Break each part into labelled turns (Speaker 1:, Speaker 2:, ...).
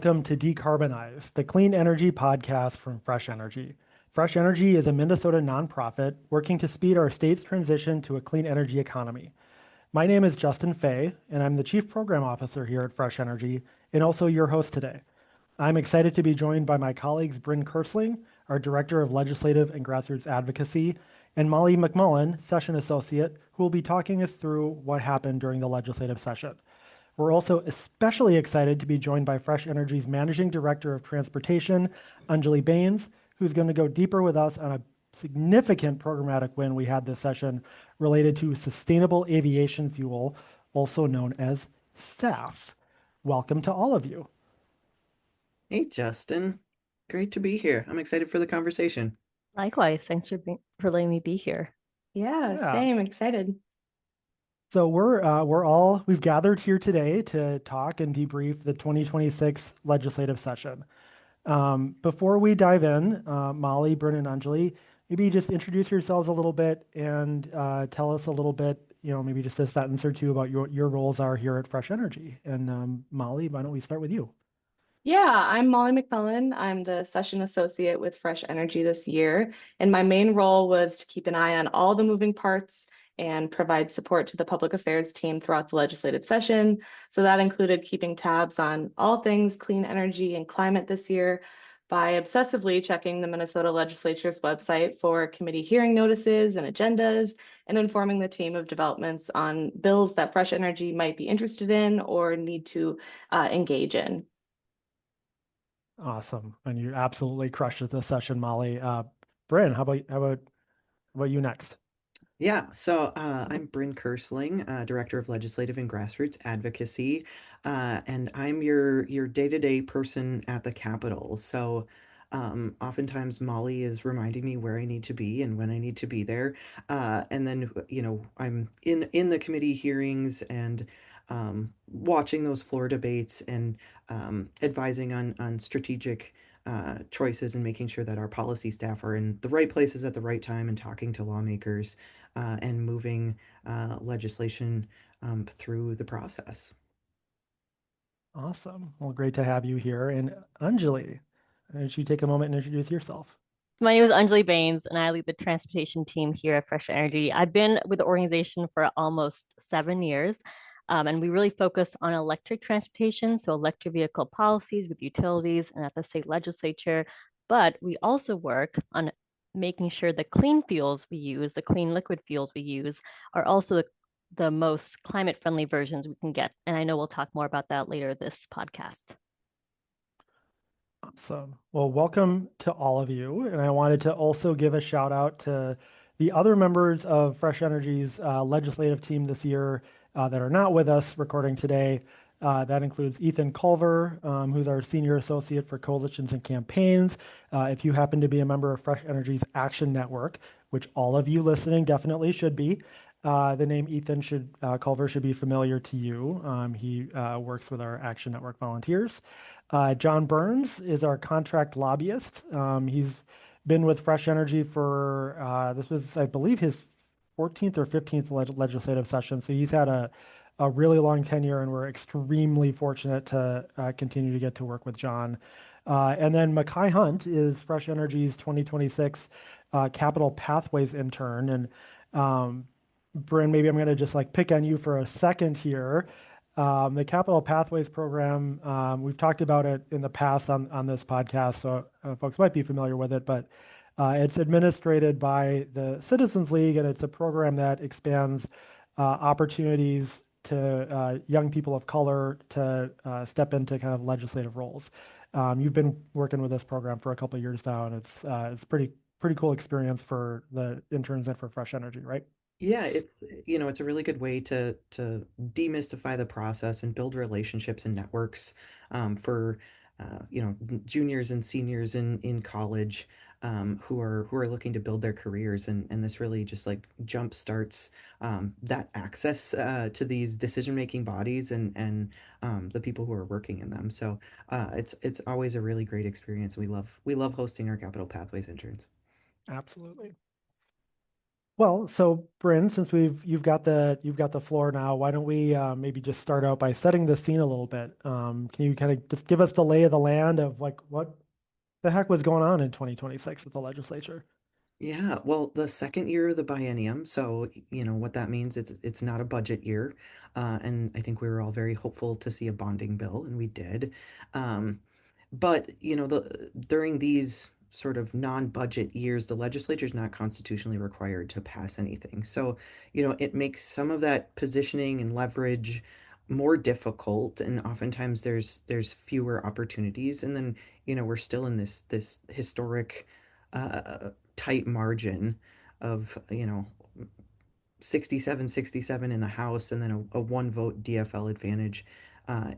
Speaker 1: welcome to Decarbonize, the clean energy podcast from Fresh Energy. Fresh Energy is a Minnesota nonprofit working to speed our state's transition to a clean energy economy. My name is Justin Fay, and I'm the Chief Program Officer here at Fresh Energy, and also your host today. I'm excited to be joined by my colleagues Bryn Kersling, our Director of Legislative and Grassroots Advocacy, and Molly McMullen, Session Associate, who will be talking us through what happened during the legislative session. We're also especially excited to be joined by Fresh Energy's Managing Director of Transportation, Anjali Bains, who's going to go deeper with us on a significant programmatic win we had this session related to sustainable aviation fuel, also known as SAF. Welcome to all of you.
Speaker 2: Hey, Justin. Great to be here. I'm excited for the conversation.
Speaker 3: Likewise, thanks for letting me be here.
Speaker 4: Yeah,
Speaker 1: Yeah.
Speaker 4: same. Excited.
Speaker 1: So we've gathered here today to talk and debrief the 2026 legislative session. Before we dive in, Molly, Bryn, and Anjali, maybe just introduce yourselves a little bit and tell us a little bit, maybe just a sentence or two about your roles are here at Fresh Energy. And Molly, why don't we start with you?
Speaker 4: Yeah, I'm Molly McMullen. I'm the session associate with Fresh Energy this year, and my main role was to keep an eye on all the moving parts and provide support to the public affairs team throughout the legislative session. So that included keeping tabs on all things clean energy and climate this year by obsessively checking the Minnesota Legislature's website for committee hearing notices and agendas, and informing the team of developments on bills that Fresh Energy might be interested in or need to engage in.
Speaker 1: Awesome. And you absolutely crushed it this session, Molly. Bryn, how about you next?
Speaker 2: Yeah, so I'm Bryn Kersling, Director of Legislative and Grassroots Advocacy, and I'm your day-to-day person at the Capitol. So oftentimes Molly is reminding me where I need to be and when I need to be there. And then, I'm in the committee hearings and watching those floor debates and advising on strategic choices and making sure that our policy staff are in the right places at the right time and talking to lawmakers and moving legislation through the process.
Speaker 1: Awesome. Well, great to have you here. And Anjali, why don't you take a moment and introduce yourself?
Speaker 3: My name is Anjali Bains, and I lead the transportation team here at Fresh Energy. I've been with the organization for almost 7 years, and we really focus on electric transportation, so electric vehicle policies with utilities and at the state legislature. But we also work on making sure the clean fuels we use, the clean liquid fuels we use, are also the most climate friendly versions we can get. And I know we'll talk more about that later this podcast.
Speaker 1: Awesome. Well, welcome to all of you. And I wanted to also give a shout out to the other members of Fresh Energy's legislative team this year that are not with us recording today. That includes Ethan Culver, who's our Senior Associate for Coalitions and Campaigns. If you happen to be a member of Fresh Energy's Action Network, which all of you listening definitely should be, the name Culver should be familiar to you. He works with our Action Network volunteers. John Burns is our contract lobbyist. He's been with Fresh Energy for this was, I believe, his 14th or 15th legislative session. So he's had a really long tenure, and we're extremely fortunate to continue to get to work with John. And then Mackay Hunt is Fresh Energy's 2026 Capital Pathways intern. And Bryn, maybe I'm going to just like pick on you for a second here. The Capital Pathways program, we've talked about it in the past on this podcast, so folks might be familiar with it, but it's administered by the Citizens League, and it's a program that expands opportunities to young people of color to step into kind of legislative roles. You've been working with this program for a couple of years now, and it's pretty cool experience for the interns and for Fresh Energy, right?
Speaker 2: Yeah, it's a really good way to demystify the process and build relationships and networks for juniors and seniors in college who are looking to build their careers, and this really just like jump starts that access to these decision-making bodies and the people who are working in them. So it's always a really great experience. We love hosting our Capital Pathways interns.
Speaker 1: Absolutely. Well, so Bryn, since you've got the floor now, why don't we maybe just start out by setting the scene a little bit? Can you kind of just give us the lay of the land of like what the heck was going on in 2026 at the legislature?
Speaker 2: Yeah, well, the second year of the biennium, so you know what that means. It's not a budget year, and I think we were all very hopeful to see a bonding bill, and we did. Um, but you know, the during these sort of non-budget years, the legislature is not constitutionally required to pass anything. So, you know, it makes some of that positioning and leverage more difficult, and oftentimes there's fewer opportunities. And then, you know, we're still in this historic tight margin of, you know, 67-67 in the House and then a one vote DFL advantage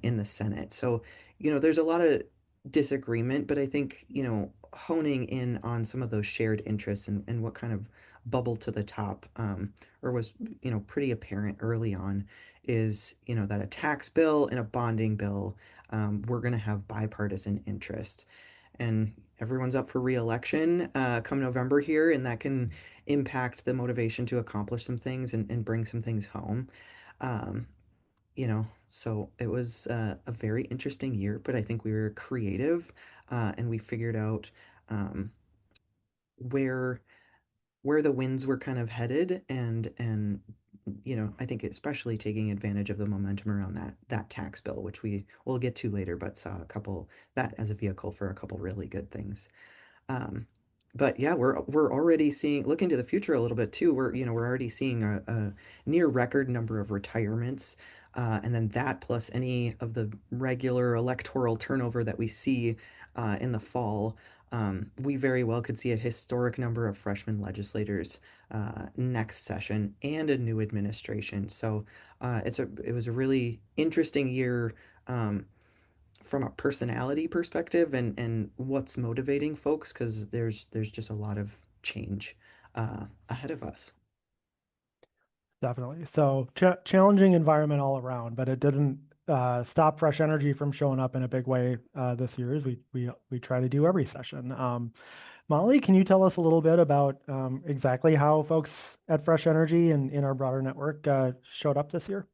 Speaker 2: in the Senate. So, you know, there's a lot of disagreement, but I think, you know, honing in on some of those shared interests and what kind of bubbled to the top or was, you know, pretty apparent early on is, you know, that a tax bill and a bonding bill, we're going to have bipartisan interest. And everyone's up for reelection come November here, and that can impact the motivation to accomplish some things and bring some things home. Um, you know, so it was a very interesting year, but I think we were creative and we figured out um, where where the winds were kind of headed and you know, I think especially taking advantage of the momentum around that tax bill, which we will get to later, but saw a couple that as a vehicle for a couple really good things. Um, but yeah, we're already seeing looking to the future a little bit too. We're you know we're already seeing a near record number of retirements, and then that plus any of the regular electoral turnover that we see in the fall. We very well could see a historic number of freshman legislators next session and a new administration. So it was a really interesting year. From a personality perspective and what's motivating folks because there's just a lot of change ahead of us.
Speaker 1: Definitely. So challenging environment all around, but it didn't stop Fresh Energy from showing up in a big way this year as we try to do every session. Molly, can you tell us a little bit about exactly how folks at Fresh Energy and in our broader network showed up this year?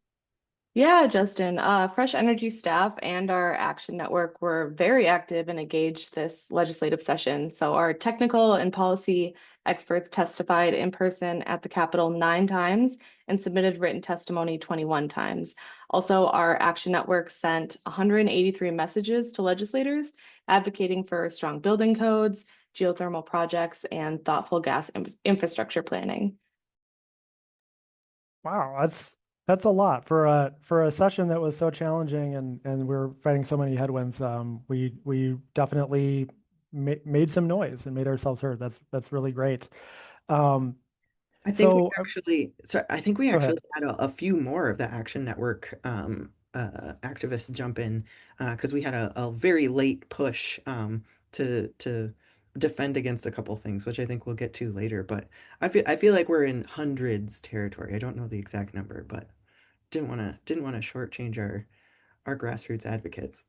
Speaker 4: Yeah, Justin, Fresh Energy staff and our Action Network were very active and engaged this legislative session. So our technical and policy experts testified in person at the Capitol 9 times and submitted written testimony 21 times. Also, our Action Network sent 183 messages to legislators advocating for strong building codes, geothermal projects, and thoughtful gas infrastructure planning.
Speaker 1: Wow, that's a lot for a session that was so challenging and we're fighting so many headwinds. We definitely made some noise and made ourselves heard. That's really great. Um,
Speaker 2: I think we
Speaker 1: so
Speaker 2: actually, sorry, I think we
Speaker 1: go
Speaker 2: actually
Speaker 1: ahead.
Speaker 2: had a few more of the Action Network activists jump in because we had a very late push to defend against a couple things, which I think we'll get to later. But I feel like we're in hundreds territory. I don't know the exact number, but didn't want to shortchange our grassroots advocates.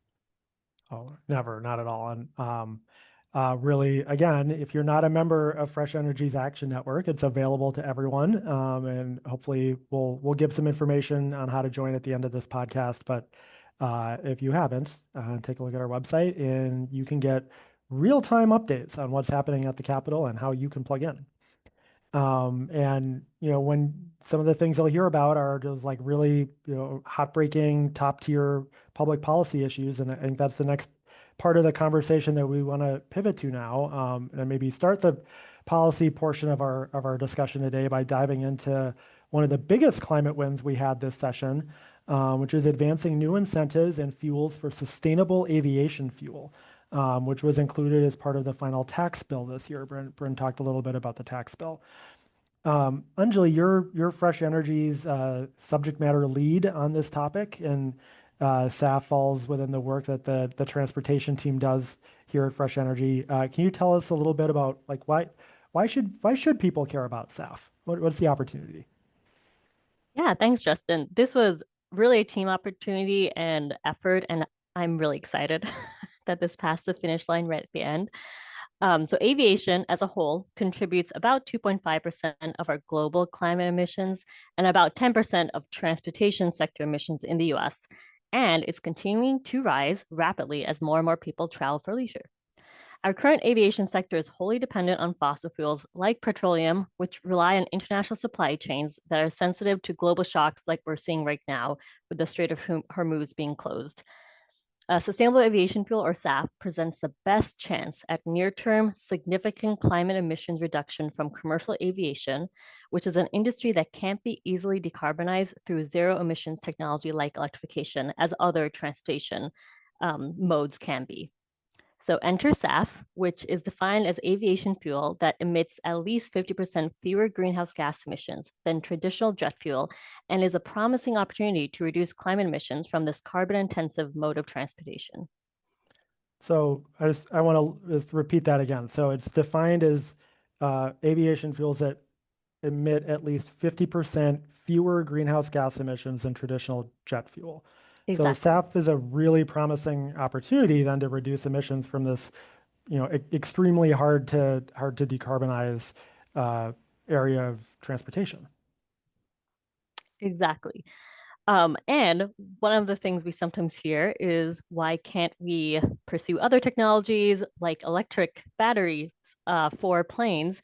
Speaker 1: Oh, never, not at all. And really, again, if you're not a member of Fresh Energy's Action Network, it's available to everyone. And hopefully, we'll give some information on how to join at the end of this podcast. But if you haven't, take a look at our website, and you can get real-time updates on what's happening at the Capitol and how you can plug in. And you know, when some of the things you'll hear about are just like really, you know, heartbreaking, top tier public policy issues, and I think that's the next part of the conversation that we want to pivot to now, and maybe start the policy portion of our discussion today by diving into one of the biggest climate wins we had this session, which is advancing new incentives and fuels for sustainable aviation fuel. Which was included as part of the final tax bill this year. Bryn talked a little bit about the tax bill. Anjali, you're Fresh Energy's subject matter lead on this topic, and SAF falls within the work that the transportation team does here at Fresh Energy. Can you tell us a little bit about like why should people care about SAF? What's the opportunity?
Speaker 3: Yeah, thanks, Justin. This was really a team opportunity and effort, and I'm really excited that this passed the finish line right at the end. So aviation as a whole contributes about 2.5% of our global climate emissions and about 10% of transportation sector emissions in the US. And it's continuing to rise rapidly as more and more people travel for leisure. Our current aviation sector is wholly dependent on fossil fuels like petroleum, which rely on international supply chains that are sensitive to global shocks like we're seeing right now with the Strait of Hormuz being closed. Sustainable aviation fuel, or SAF, presents the best chance at near-term significant climate emissions reduction from commercial aviation, which is an industry that can't be easily decarbonized through zero emissions technology like electrification, as other transportation modes can be. So enter SAF, which is defined as aviation fuel that emits at least 50% fewer greenhouse gas emissions than traditional jet fuel and is a promising opportunity to reduce climate emissions from this carbon-intensive mode of transportation.
Speaker 1: So I want to just repeat that again. So it's defined as aviation fuels that emit at least 50% fewer greenhouse gas emissions than traditional jet fuel. So
Speaker 3: Exactly.
Speaker 1: SAF is a really promising opportunity then to reduce emissions from this, extremely hard to decarbonize area of transportation.
Speaker 3: Exactly. And one of the things we sometimes hear is why can't we pursue other technologies like electric batteries for planes?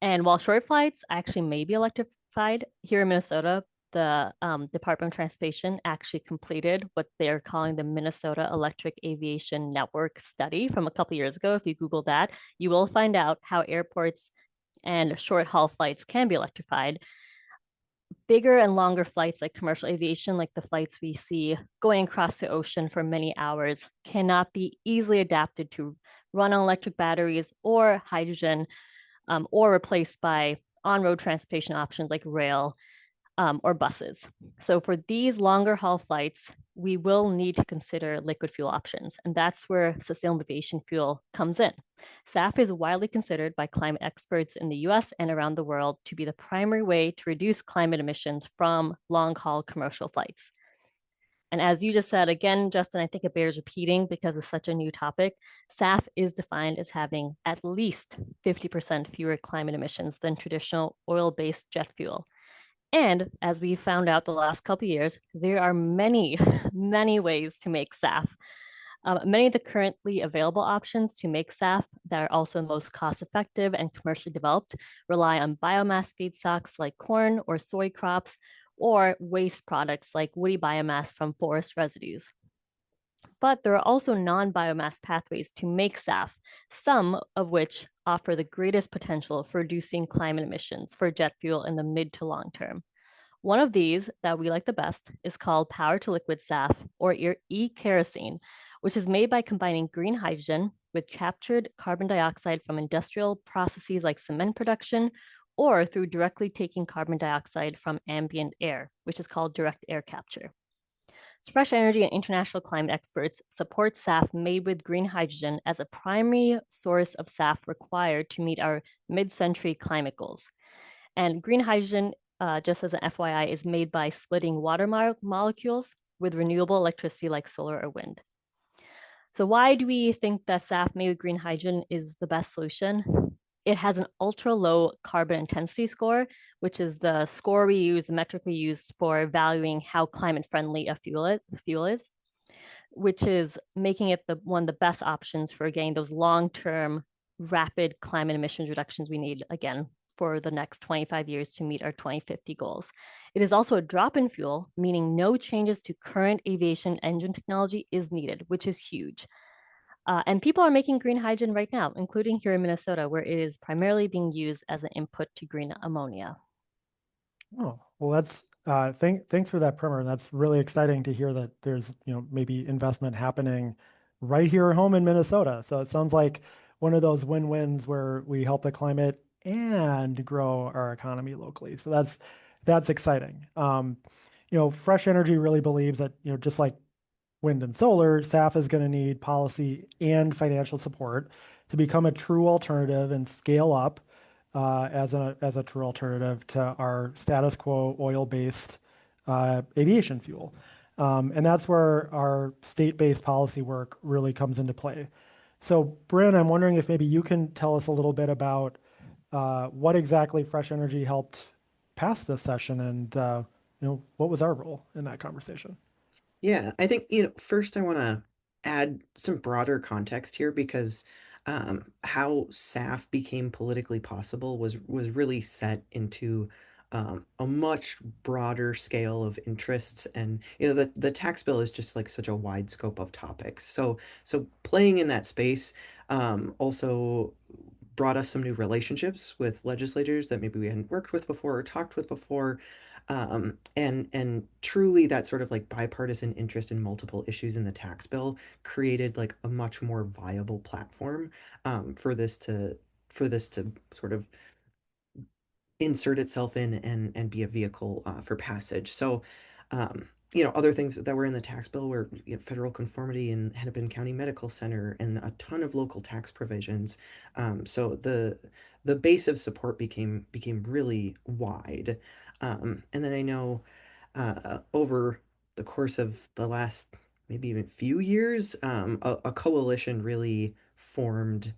Speaker 3: And while short flights actually may be electrified here in Minnesota, the Department of Transportation actually completed what they're calling the Minnesota Electric Aviation Network study from a couple years ago. If you Google that, you will find out how airports and short haul flights can be electrified. Bigger and longer flights like commercial aviation, like the flights we see going across the ocean for many hours, cannot be easily adapted to run on electric batteries or hydrogen, or replaced by on-road transportation options like rail or buses. So for these longer haul flights, we will need to consider liquid fuel options, and that's where sustainable aviation fuel comes in. SAF is widely considered by climate experts in the US and around the world to be the primary way to reduce climate emissions from long haul commercial flights. And as you just said, again, Justin, I think it bears repeating because it's such a new topic. SAF is defined as having at least 50% fewer climate emissions than traditional oil-based jet fuel. And as we found out the last couple of years, there are many, many ways to make SAF. Many of the currently available options to make SAF that are also most cost-effective and commercially developed rely on biomass feedstocks like corn or soy crops, or waste products like woody biomass from forest residues. But there are also non-biomass pathways to make SAF, some of which offer the greatest potential for reducing climate emissions for jet fuel in the mid to long term. One of these that we like the best is called power to liquid SAF, or e-kerosene, which is made by combining green hydrogen with captured carbon dioxide from industrial processes like cement production, or through directly taking carbon dioxide from ambient air, which is called direct air capture. Fresh Energy and international climate experts support SAF made with green hydrogen as a primary source of SAF required to meet our mid-century climate goals. And green hydrogen, just as an FYI, is made by splitting water molecules with renewable electricity like solar or wind. So why do we think that SAF made with green hydrogen is the best solution? It has an ultra low carbon intensity score, which is the score we use, the metric we use for valuing how climate friendly a fuel is, which is making it one of the best options for getting those long-term rapid climate emissions reductions we need, again, for the next 25 years to meet our 2050 goals. It is also a drop-in fuel, meaning no changes to current aviation engine technology is needed, which is huge. And people are making green hydrogen right now, including here in Minnesota, where it is primarily being used as an input to green ammonia.
Speaker 1: Oh, well, that's thanks for that primer. That's really exciting to hear that there's, maybe investment happening right here at home in Minnesota. So it sounds like one of those win-wins where we help the climate and grow our economy locally. So that's exciting. Fresh Energy really believes that, just like wind and solar, SAF is going to need policy and financial support to become a true alternative and scale up as a true alternative to our status quo oil-based aviation fuel. And that's where our state-based policy work really comes into play. So, Bryn, I'm wondering if maybe you can tell us a little bit about what exactly Fresh Energy helped pass this session, and what was our role in that conversation?
Speaker 2: Yeah, I think, first I want to add some broader context here because how SAF became politically possible was really set into a much broader scale of interests, and the tax bill is just like such a wide scope of topics. So playing in that space also brought us some new relationships with legislators that maybe we hadn't worked with before or talked with before. And truly that sort of like bipartisan interest in multiple issues in the tax bill created like a much more viable platform for this to sort of insert itself in and be a vehicle for passage. So, other things that were in the tax bill were federal conformity in Hennepin County Medical Center and a ton of local tax provisions. So the base of support became really wide. And then I know over the course of the last maybe even few years, a coalition really formed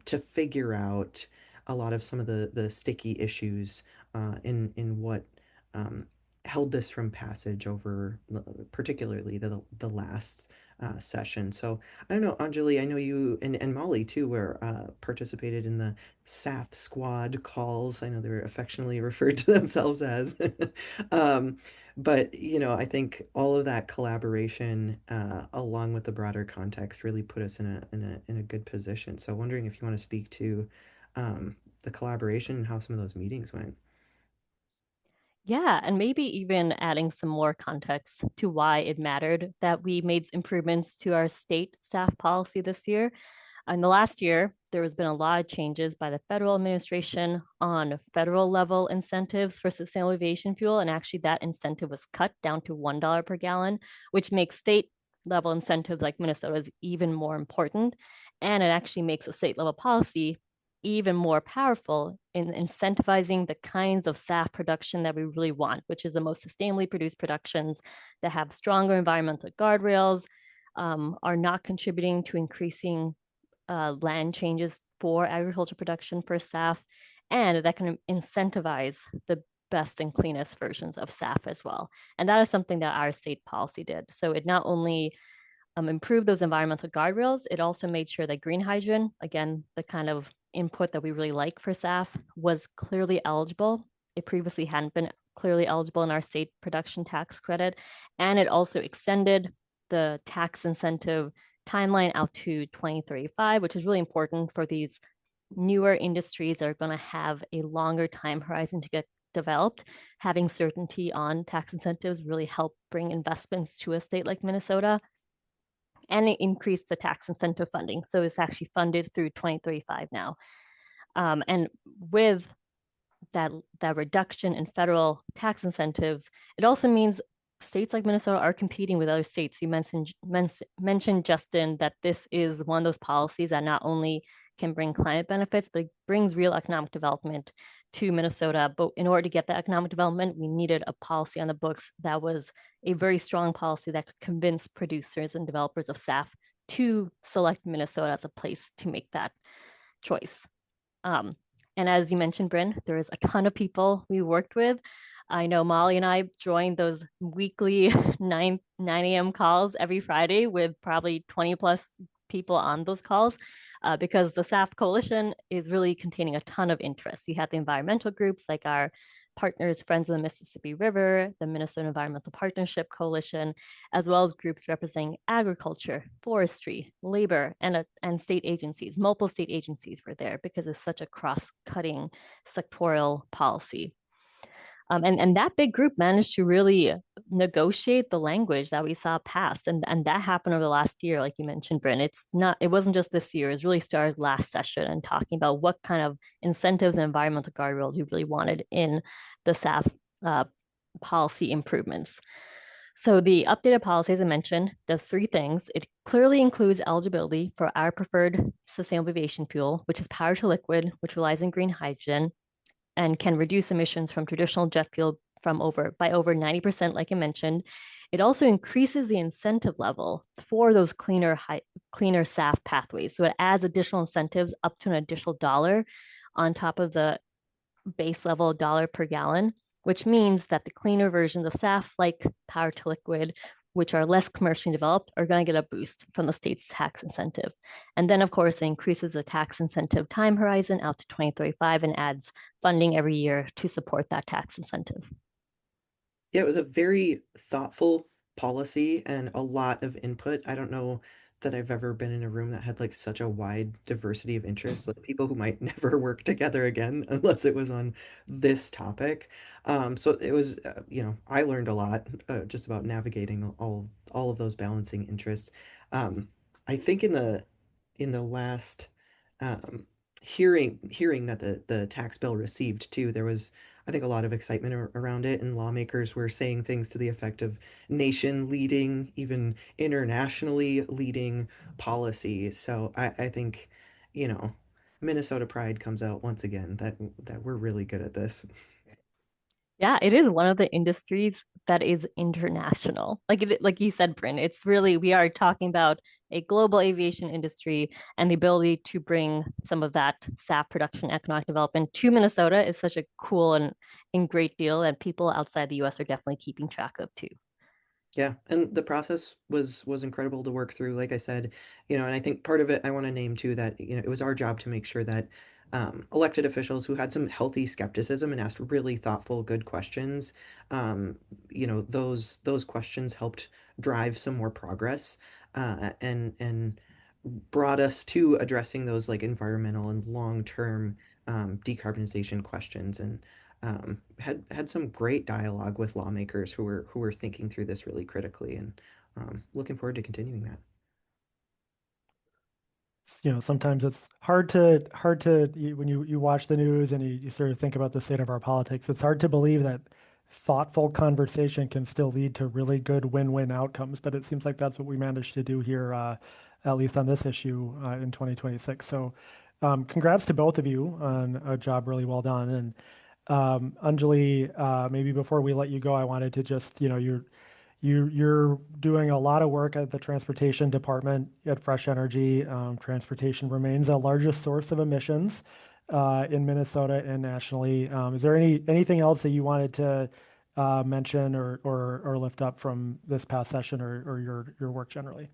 Speaker 2: to figure out a lot of some of the sticky issues in what um, held this from passage over particularly the last session. So I don't know, Anjali, I know you and Molly too were participated in the SAF squad calls. I know they're affectionately referred to themselves as. um, but I think all of that collaboration, along with the broader context, really put us in a good position. So wondering if you want to speak to the collaboration and how some of those meetings went.
Speaker 3: Yeah, and maybe even adding some more context to why it mattered that we made improvements to our state staff policy this year. In the last year, there has been a lot of changes by the federal administration on federal level incentives for sustainable aviation fuel. And actually, that incentive was cut down to $1 per gallon, which makes state level incentives like Minnesota's even more important. And it actually makes a state level policy even more powerful in incentivizing the kinds of SAF production that we really want, which is the most sustainably produced productions that have stronger environmental guardrails, are not contributing to increasing land changes for agriculture production for SAF, and that can incentivize the best and cleanest versions of SAF as well. And that is something that our state policy did. So it not only improved those environmental guardrails, it also made sure that green hydrogen, again, the kind of input that we really like for SAF, was clearly eligible. It previously hadn't been clearly eligible in our state production tax credit. And it also extended the tax incentive timeline out to 2035, which is really important for these newer industries that are going to have a longer time horizon to get developed. Having certainty on tax incentives really help bring investments to a state like Minnesota, and it increased the tax incentive funding. So it's actually funded through 2035 now. And with that reduction in federal tax incentives, it also means states like Minnesota are competing with other states. You mentioned, Justin, that this is one of those policies that not only can bring climate benefits, but it brings real economic development to Minnesota. But in order to get that economic development, we needed a policy on the books that was a very strong policy that could convince producers and developers of SAF to select Minnesota as a place to make that choice. And as you mentioned, Bryn, there is a ton of people we worked with. I know Molly and I joined those weekly 9 a.m. calls every Friday with probably 20 plus people on those calls, because the SAF coalition is really containing a ton of interest. You have the environmental groups like our partners, Friends of the Mississippi River, the Minnesota Environmental Partnership Coalition, as well as groups representing agriculture, forestry, labor, and state agencies. Multiple state agencies were there because it's such a cross-cutting sectoral policy. And that big group managed to really negotiate the language that we saw passed. And that happened over the last year, like you mentioned, Bryn. It wasn't just this year, it's really started last session and talking about what kind of incentives and environmental guardrails you really wanted in the SAF policy improvements. So the updated policy, as I mentioned, does three things. It clearly includes eligibility for our preferred sustainable aviation fuel, which is power to liquid, which relies on green hydrogen and can reduce emissions from traditional jet fuel by over 90%, like I mentioned. It also increases the incentive level for those cleaner SAF pathways. So it adds additional incentives up to an additional dollar on top of the base level dollar per gallon, which means that the cleaner versions of SAF, like power to liquid, which are less commercially developed, are going to get a boost from the state's tax incentive. And then, of course, it increases the tax incentive time horizon out to 2035 and adds funding every year to support that tax incentive.
Speaker 2: Yeah, it was a very thoughtful policy and a lot of input. I don't know that I've ever been in a room that had like such a wide diversity of interests, like people who might never work together again unless it was on this topic. So it was, I learned a lot just about navigating all of those balancing interests. I think in the last um, hearing that the tax bill received too, there was I think a lot of excitement around it, and lawmakers were saying things to the effect of nation leading, even internationally leading policy. So I think, you know, Minnesota pride comes out once again that we're really good at this.
Speaker 3: Yeah, it is one of the industries that is international. Like you said, Bryn, it's really we are talking about a global aviation industry, and the ability to bring some of that SAF production, economic development to Minnesota is such a cool and great deal that people outside the US are definitely keeping track of too.
Speaker 2: Yeah, and the process was incredible to work through. Like I said, and I think part of it I want to name too that it was our job to make sure that elected officials who had some healthy skepticism and asked really thoughtful, good questions, um, those questions helped drive some more progress, and brought us to addressing those like environmental and long-term decarbonization questions and had some great dialogue with lawmakers who were thinking through this really critically and looking forward to continuing that.
Speaker 1: Sometimes it's when you watch the news and you sort of think about the state of our politics, it's hard to believe that thoughtful conversation can still lead to really good win-win outcomes. But it seems like that's what we managed to do here, at least on this issue in 2026. So, congrats to both of you on a job really well done. And Anjali, maybe before we let you go, I wanted to just, you're doing a lot of work at the transportation department at Fresh Energy. Transportation remains the largest source of emissions in Minnesota and nationally. Is there anything else that you wanted to mention or lift up from this past session or your work generally?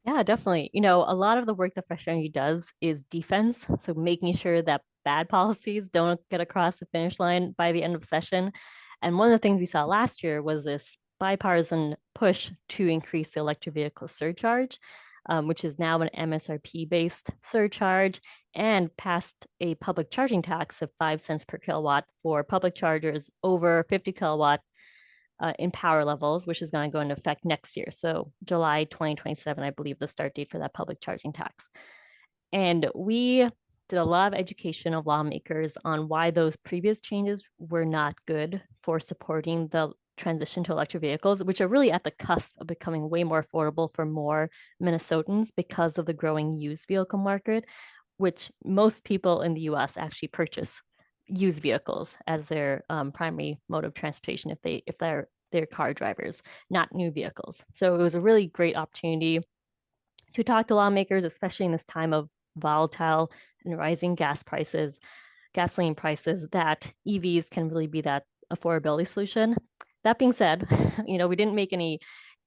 Speaker 3: Yeah, definitely. A lot of the work that Fresh Energy does is defense. So making sure that bad policies don't get across the finish line by the end of session. And one of the things we saw last year was this bipartisan push to increase the electric vehicle surcharge, which is now an MSRP-based surcharge, and passed a public charging tax of 5 cents per kilowatt for public chargers over 50 kilowatt in power levels, which is going to go into effect next year. So July 2027, I believe the start date for that public charging tax. And we did a lot of education of lawmakers on why those previous changes were not good for supporting the transition to electric vehicles, which are really at the cusp of becoming way more affordable for more Minnesotans because of the growing used vehicle market, which most people in the US actually purchase used vehicles as their primary mode of transportation if they're car drivers, not new vehicles. So it was a really great opportunity to talk to lawmakers, especially in this time of volatile and rising gasoline prices, that EVs can really be that affordability solution. That being said, we didn't make any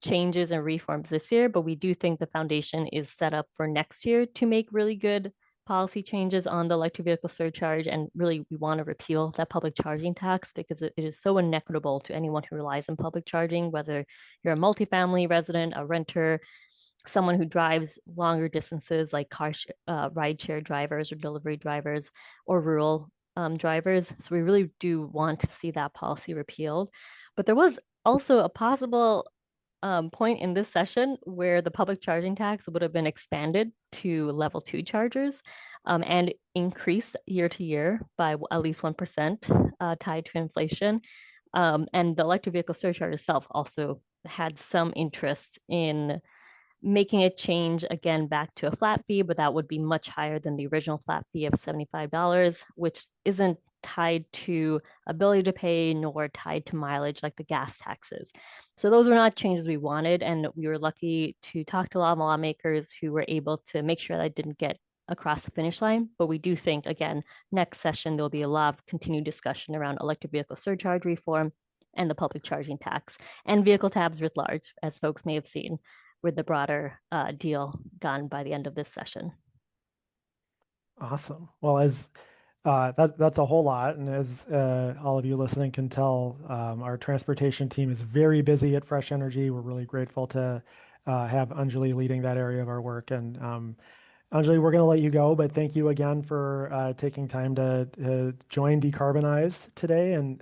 Speaker 3: changes and reforms this year, but we do think the foundation is set up for next year to make really good policy changes on the electric vehicle surcharge. And really, we want to repeal that public charging tax because it is so inequitable to anyone who relies on public charging, whether you're a multifamily resident, a renter, someone who drives longer distances like ride share drivers or delivery drivers or rural drivers. So we really do want to see that policy repealed. But there was also a possible point in this session where the public charging tax would have been expanded to level 2 chargers and increased year to year by at least 1% tied to inflation. And the electric vehicle surcharge itself also had some interest in making it change again back to a flat fee, but that would be much higher than the original flat fee of $75, which isn't tied to ability to pay nor tied to mileage like the gas taxes. So those were not changes we wanted, and we were lucky to talk to a lot of lawmakers who were able to make sure that didn't get across the finish line. But we do think, again, next session there'll be a lot of continued discussion around electric vehicle surcharge reform and the public charging tax and vehicle tabs writ large, as folks may have seen with the broader deal gone by the end of this session.
Speaker 1: Awesome. Well, as that's a whole lot, and as all of you listening can tell, our transportation team is very busy at Fresh Energy. We're really grateful to have Anjali leading that area of our work. And Anjali, we're going to let you go, but thank you again for taking time to join Decarbonize today, and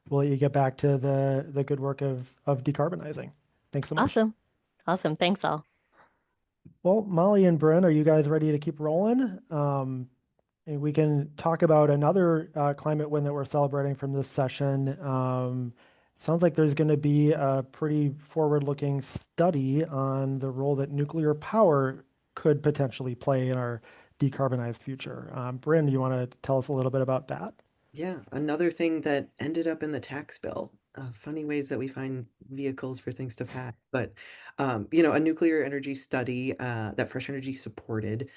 Speaker 1: we'll let you get back to the good work of decarbonizing. Thanks so much.
Speaker 3: Awesome. Awesome. Thanks all.
Speaker 1: Well, Molly and Bryn, are you guys ready to keep rolling? And we can talk about another climate win that we're celebrating from this session. Sounds like there's going to be a pretty forward-looking study on the role that nuclear power could potentially play in our decarbonized future. Bryn, do you want to tell us a little bit about that?
Speaker 2: Yeah, another thing that ended up in the tax bill. Funny ways that we find vehicles for things to pass. But, a nuclear energy study that Fresh Energy supported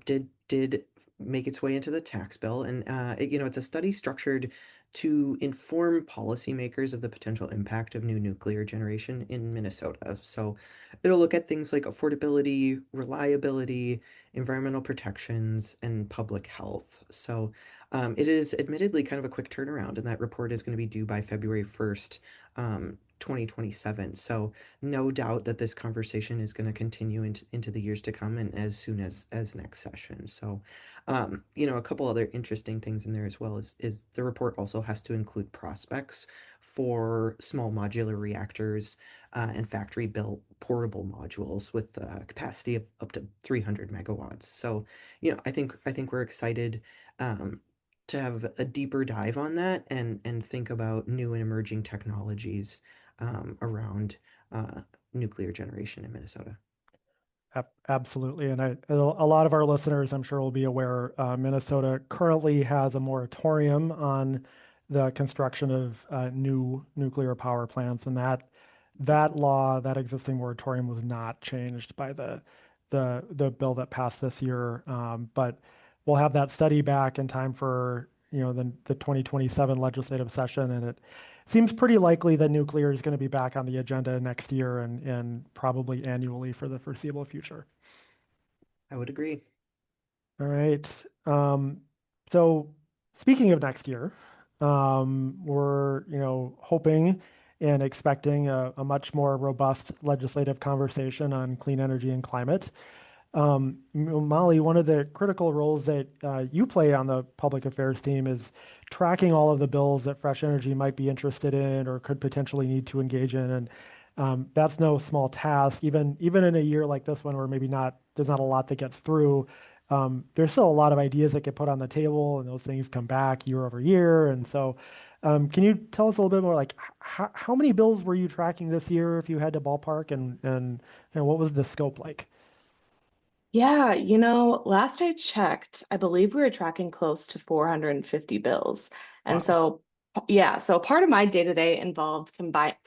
Speaker 2: did make its way into the tax bill, and it's a study structured to inform policymakers of the potential impact of new nuclear generation in Minnesota. So it'll look at things like affordability, reliability, environmental protections, and public health. So it is admittedly kind of a quick turnaround, and that report is going to be due by February 1st, 2027. So no doubt that this conversation is going to continue into the years to come and as soon as next session. So, a couple other interesting things in there as well is the report also has to include prospects for small modular reactors and factory built portable modules with capacity of up to 300 megawatts. So, I think we're excited. To have a deeper dive on that and think about new and emerging technologies around nuclear generation in Minnesota.
Speaker 1: Absolutely. And a lot of our listeners, I'm sure, will be aware, Minnesota currently has a moratorium on the construction of new nuclear power plants, and that law, that existing moratorium, was not changed by the bill that passed this year. But we'll have that study back in time for the 2027 legislative session, and it seems pretty likely that nuclear is going to be back on the agenda next year and probably annually for the foreseeable future.
Speaker 2: I would agree.
Speaker 1: All right. So speaking of next year, we're hoping and expecting a much more robust legislative conversation on clean energy and climate. Molly, one of the critical roles that you play on the public affairs team is tracking all of the bills that Fresh Energy might be interested in or could potentially need to engage in. And that's no small task. Even in a year like this one, where maybe there's not a lot that gets through, there's still a lot of ideas that get put on the table, and those things come back year over year. And so, can you tell us a little bit more, like how many bills were you tracking this year, if you had to ballpark, and what was the scope like?
Speaker 4: Yeah, last I checked, I believe we were tracking close to 450 bills. And
Speaker 1: Wow.
Speaker 4: so, yeah, so part of my day-to-day involved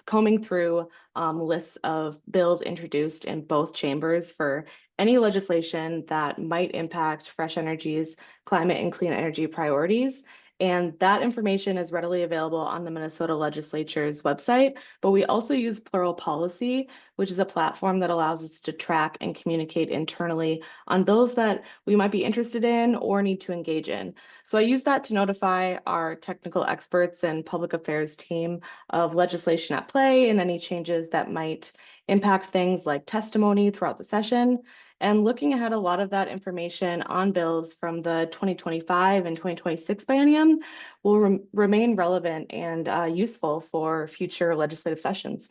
Speaker 4: combing through lists of bills introduced in both chambers for any legislation that might impact Fresh Energy's climate and clean energy priorities. And that information is readily available on the Minnesota Legislature's website. But we also use Plural Policy, which is a platform that allows us to track and communicate internally on bills that we might be interested in or need to engage in. So I use that to notify our technical experts and public affairs team of legislation at play and any changes that might impact things like testimony throughout the session. And looking ahead, a lot of that information on bills from the 2025 and 2026 biennium will remain relevant and useful for future legislative sessions.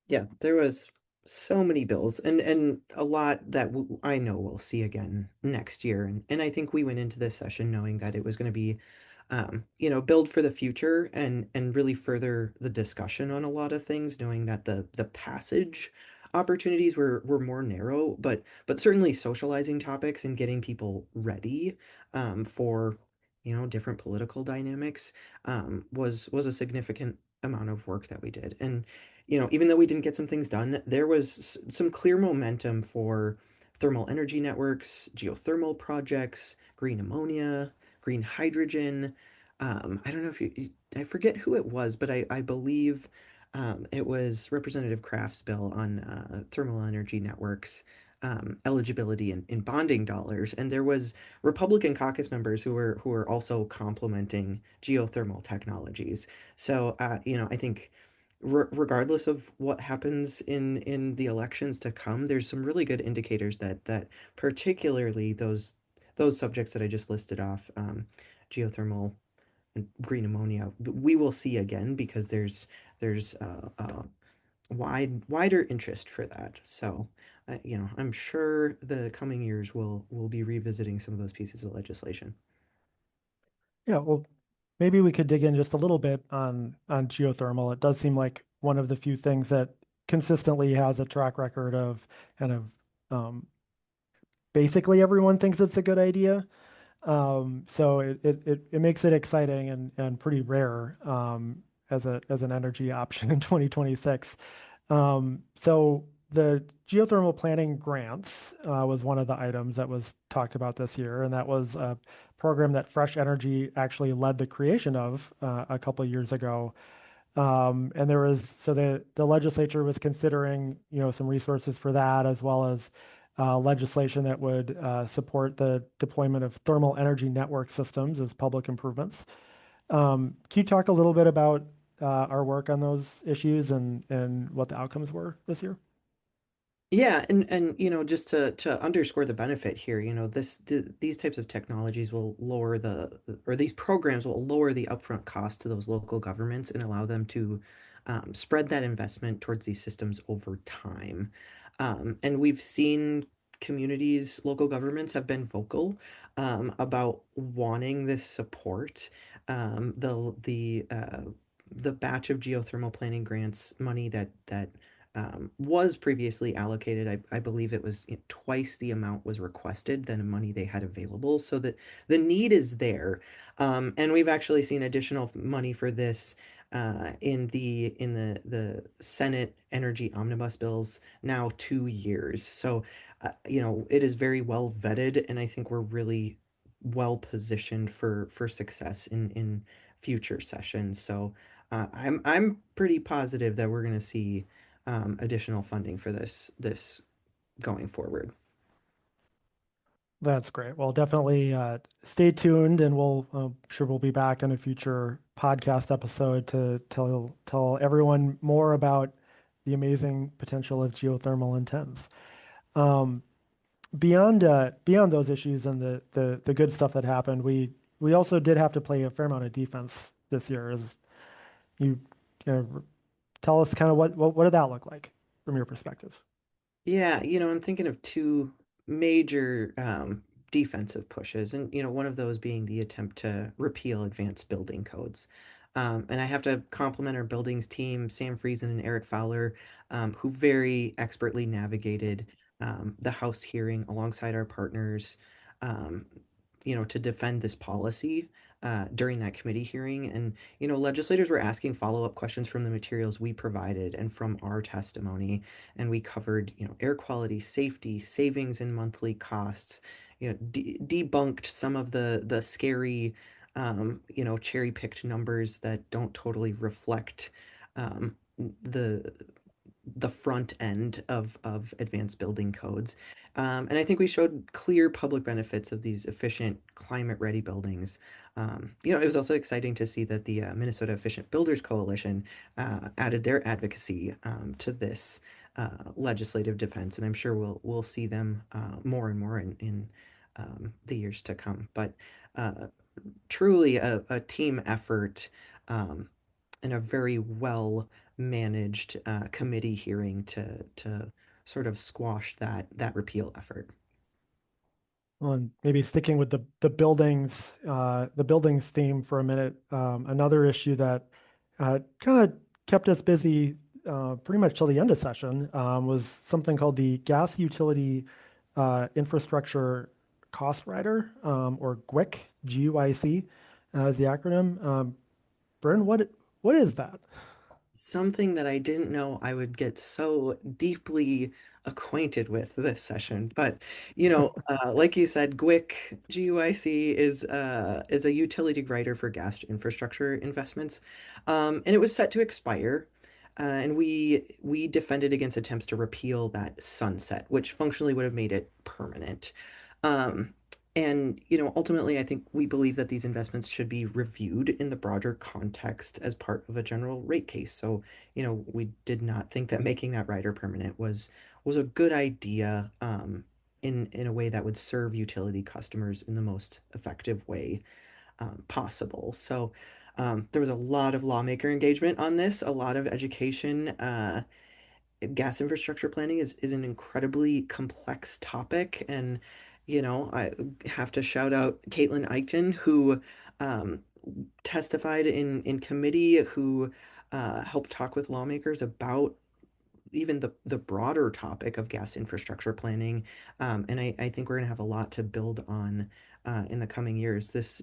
Speaker 2: Yeah, there was so many bills and a lot that I know we'll see again next year. And I think we went into this session knowing that it was going to be build for the future and really further the discussion on a lot of things, knowing that the passage opportunities were more narrow, but certainly socializing topics and getting people ready for different political dynamics, was a significant amount of work that we did. And even though we didn't get some things done, there was some clear momentum for thermal energy networks, geothermal projects, green ammonia, green hydrogen. I don't know if I forget who it was, but I believe it was Representative Kraft's bill on thermal energy networks. Eligibility in bonding dollars, and there was Republican caucus members who were also complimenting geothermal technologies. So, I think regardless of what happens in the elections to come, there's some really good indicators that particularly those subjects that I just listed off, geothermal and green ammonia, we will see again because there's wider interest for that. So, I'm sure the coming years will be revisiting some of those pieces of legislation.
Speaker 1: Yeah, well, maybe we could dig in just a little bit on geothermal. It does seem like one of the few things that consistently has a track record of kind of basically everyone thinks it's a good idea. So it makes it exciting and pretty rare as an energy option in 2026. So the geothermal planning grants was one of the items that was talked about this year, and that was a program that Fresh Energy actually led the creation of a couple of years ago. And there was so the legislature was considering, some resources for that, as well as legislation that would support the deployment of thermal energy network systems as public improvements. Can you talk a little bit about our work on those issues and what the outcomes were this year?
Speaker 2: Yeah, and just to underscore the benefit here, these types of technologies will lower or these programs will lower the upfront cost to those local governments and allow them to spread that investment towards these systems over time. And we've seen communities, local governments have been vocal about wanting this support. The batch of geothermal planning grants money that was previously allocated. I believe it was twice the amount was requested than the money they had available. So that the need is there. And we've actually seen additional money for this in the Senate energy omnibus bills now 2 years. So, it is very well vetted, and I think we're really well positioned for success in future sessions. So, I'm pretty positive that we're going to see additional funding for this going forward.
Speaker 1: That's great. Well, definitely stay tuned, and sure we'll be back in a future podcast episode to tell everyone more about the amazing potential of geothermal intense. Um, beyond those issues and the good stuff that happened, we also did have to play a fair amount of defense this year. As you, tell us kind of what did that look like from your perspective?
Speaker 2: Yeah, I'm thinking of two major defensive pushes, and one of those being the attempt to repeal advanced building codes. And I have to compliment our buildings team, Sam Friesen and Eric Fowler, who very expertly navigated the House hearing alongside our partners, um, to defend this policy during that committee hearing. And, legislators were asking follow-up questions from the materials we provided and from our testimony. And we covered, air quality, safety, savings in monthly costs, debunked some of the scary, cherry-picked numbers that don't totally reflect um, the the front end of advanced building codes. And I think we showed clear public benefits of these efficient, climate-ready buildings. It was also exciting to see that the Minnesota Efficient Builders Coalition added their advocacy to this legislative defense, and I'm sure we'll see them more and more in the years to come. But truly a team effort um, and a very well managed committee hearing to sort of squash that repeal effort.
Speaker 1: Well, and maybe sticking with the buildings theme for a minute. Another issue that kind of kept us busy pretty much till the end of session was something called the Gas Utility Infrastructure cost rider, or GWIC, GUIC, is the acronym. Bryn, what is that?
Speaker 2: Something that I didn't know I would get so deeply acquainted with this session. But like you said, GUIC is a utility rider for gas infrastructure investments, and it was set to expire. And we defended against attempts to repeal that sunset, which functionally would have made it permanent. Um, and ultimately, I think we believe that these investments should be reviewed in the broader context as part of a general rate case. So, we did not think that making that rider permanent was a good idea, in a way that would serve utility customers in the most effective way, possible. So, there was a lot of lawmaker engagement on this, a lot of education. Gas infrastructure planning is an incredibly complex topic. And, I have to shout out Caitlin Eichten, who um, testified in committee, who helped talk with lawmakers about even the broader topic of gas infrastructure planning. And I think we're going to have a lot to build on in the coming years. This,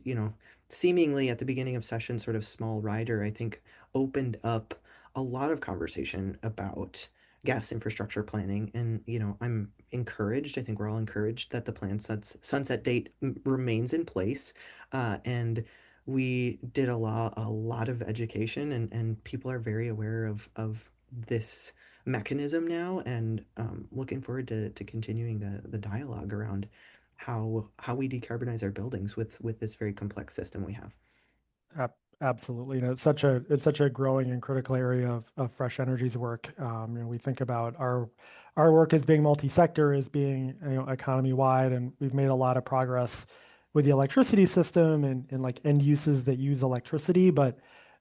Speaker 2: seemingly at the beginning of session, sort of small rider, I think opened up a lot of conversation about gas infrastructure planning. And, I'm encouraged. I think we're all encouraged that the plan sunset date remains in place. And we did a lot of education, and people are very aware of this mechanism now, and looking forward to continuing the dialogue around how we decarbonize our buildings with this very complex system we have.
Speaker 1: Absolutely. It's such a growing and critical area of Fresh Energy's work. We think about our work as being multi-sector, as being economy wide, and we've made a lot of progress with the electricity system and like end uses that use electricity. But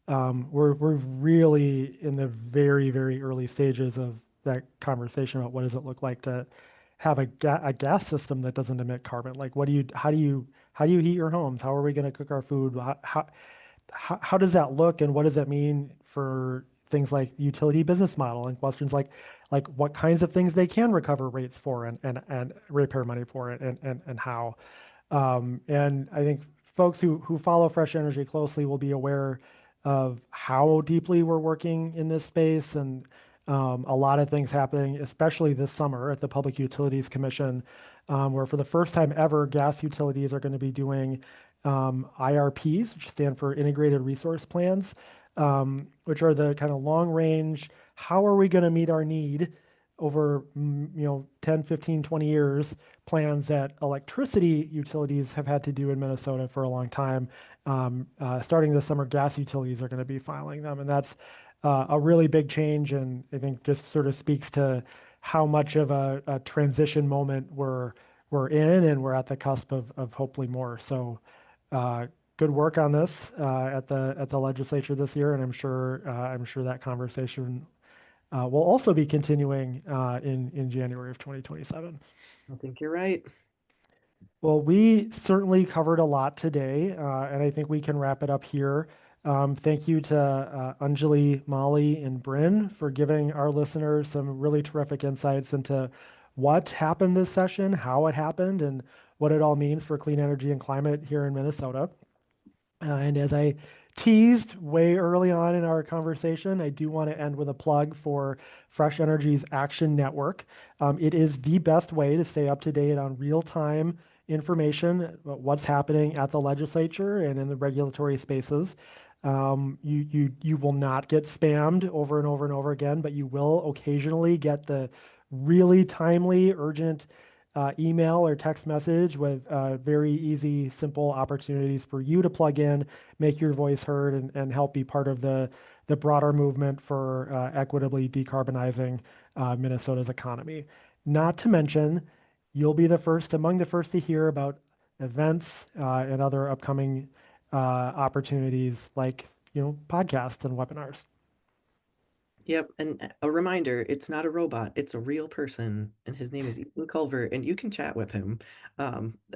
Speaker 1: we're really in the very, very early stages of that conversation about what does it look like to have a gas system that doesn't emit carbon. Like, how do you heat your homes? How are we going to cook our food? How does that look, and what does that mean for things like utility business model and questions like what kinds of things they can recover rates for, and repair money for it, and how. And I think folks who follow Fresh Energy closely will be aware of how deeply we're working in this space, and a lot of things happening, especially this summer at the Public Utilities Commission, where for the first time ever, gas utilities are going to be doing IRPs, which stand for Integrated Resource Plans, which are the kind of long range, how are we going to meet our need over 10, 15, 20 years, plans that electricity utilities have had to do in Minnesota for a long time. Starting this summer, gas utilities are going to be filing them. And that's a really big change. And I think just sort of speaks to how much of a transition moment we're in, and we're at the cusp of hopefully more. So good work on this at the legislature this year, and I'm sure that conversation will also be continuing in January of 2027.
Speaker 2: I think you're right.
Speaker 1: Well, we certainly covered a lot today, and I think we can wrap it up here. Thank you to Anjali, Molly, and Bryn for giving our listeners some really terrific insights into what happened this session, how it happened, and what it all means for clean energy and climate here in Minnesota. And as I teased way early on in our conversation, I do want to end with a plug for Fresh Energy's Action Network. It is the best way to stay up to date on real-time information about what's happening at the legislature and in the regulatory spaces. You will not get spammed over and over and over again, but you will occasionally get the really timely, urgent email or text message with very easy, simple opportunities for you to plug in, make your voice heard, and help be part of the broader movement for equitably decarbonizing Minnesota's economy. Not to mention, you'll be among the first to hear about events and other upcoming opportunities like podcasts and webinars.
Speaker 2: Yep, and a reminder, it's not a robot, it's a real person, and his name is Ethan Culver, and you can chat with him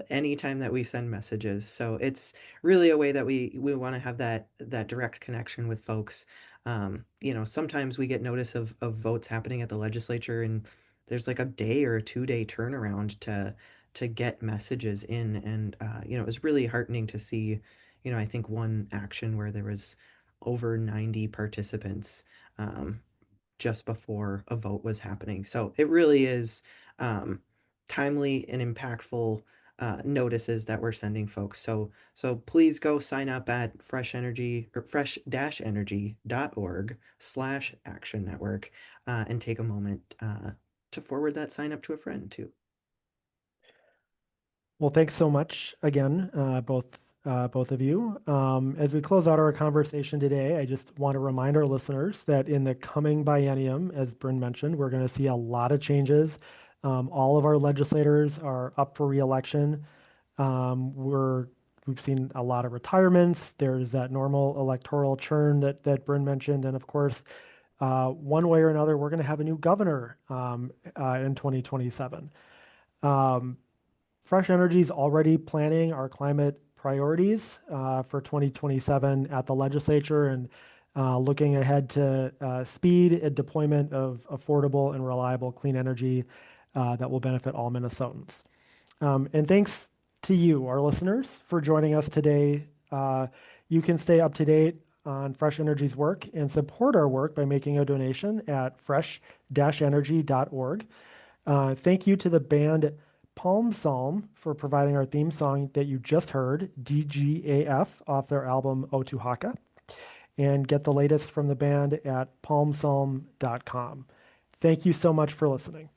Speaker 2: anytime that we send messages. So it's really a way that we want to have that direct connection with folks. Sometimes we get notice of votes happening at the legislature, and there's like a day or a 2-day turnaround to get messages in. And it was really heartening to see, I think one action where there was over 90 participants just before a vote was happening. So it really is um, timely and impactful notices that we're sending folks. So please go sign up at fresh-energy.org/action network and take a moment to forward that sign up to a friend too.
Speaker 1: Well, thanks so much again, both of you. As we close out our conversation today, I just want to remind our listeners that in the coming biennium, as Bryn mentioned, we're going to see a lot of changes. All of our legislators are up for reelection. We've seen a lot of retirements. There's that normal electoral churn that Bryn mentioned, and of course, one way or another, we're going to have a new governor in 2027. Fresh Energy is already planning our climate priorities for 2027 at the legislature and looking ahead to speed and deployment of affordable and reliable clean energy that will benefit all Minnesotans. And thanks to you, our listeners, for joining us today. You can stay up to date on Fresh Energy's work and support our work by making a donation at fresh-energy.org. Thank you to the band Palm Psalm for providing our theme song that you just heard, DGAF, off their album Otuhaka. And get the latest from the band at palmpsalm.com. Thank you so much for listening.